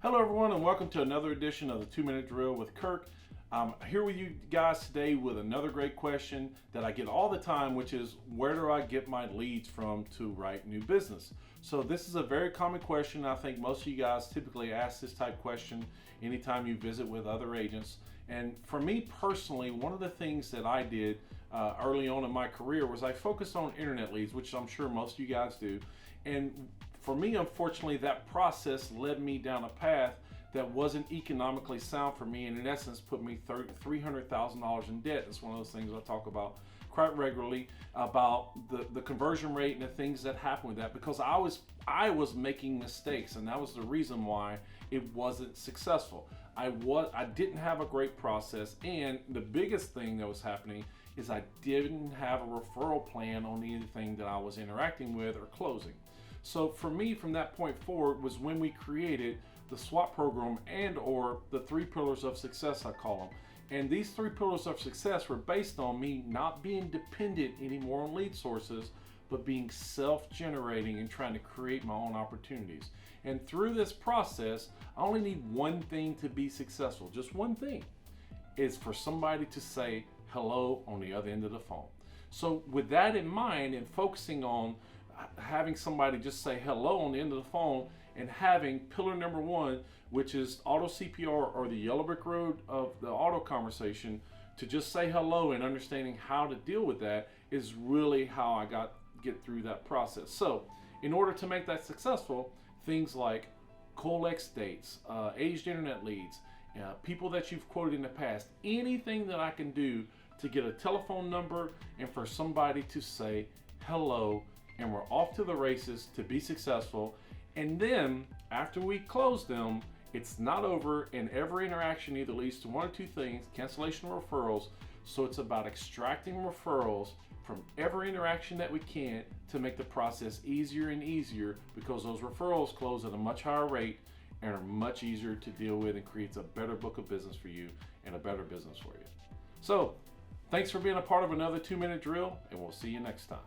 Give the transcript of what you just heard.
Hello everyone and welcome to another edition of the 2-Minute Drill with Kirk. I'm here with you guys today with another great question that I get all the time, which is where do I get my leads from to write new business? So this is a very common question. I think most of you guys typically ask this type question anytime you visit with other agents. And for me personally, one of the things that I did early on in my career was I focused on internet leads, which I'm sure most of you guys do. And for me, unfortunately, that process led me down a path that wasn't economically sound for me, and in essence put me $300,000 in debt. It's one of those things I talk about quite regularly, about the conversion rate and the things that happen with that, because I was making mistakes, and that was the reason why it wasn't successful. I didn't have a great process, and the biggest thing that was happening is I didn't have a referral plan on anything that I was interacting with or closing. So for me, from that point forward was when we created the SWAT program or the 3 pillars of success, I call them. And these 3 pillars of success were based on me not being dependent anymore on lead sources, but being self-generating and trying to create my own opportunities. And through this process, I only need one thing to be successful, just one thing, is for somebody to say hello on the other end of the phone. So with that in mind and focusing on having somebody just say hello on the end of the phone, and having pillar number 1, which is auto CPR or the yellow brick road of the auto conversation, to just say hello and understanding how to deal with that is really how I get through that process. So in order to make that successful, things like Colex dates, aged internet leads, people that you've quoted in the past, anything that I can do to get a telephone number and for somebody to say hello, and we're off to the races to be successful. And then after we close them, it's not over, and every interaction either leads to 1 or 2 things: cancellation or referrals. So it's about extracting referrals from every interaction that we can to make the process easier and easier, because those referrals close at a much higher rate and are much easier to deal with, and creates a better book of business for you and a better business for you. So thanks for being a part of another 2-Minute Drill, and we'll see you next time.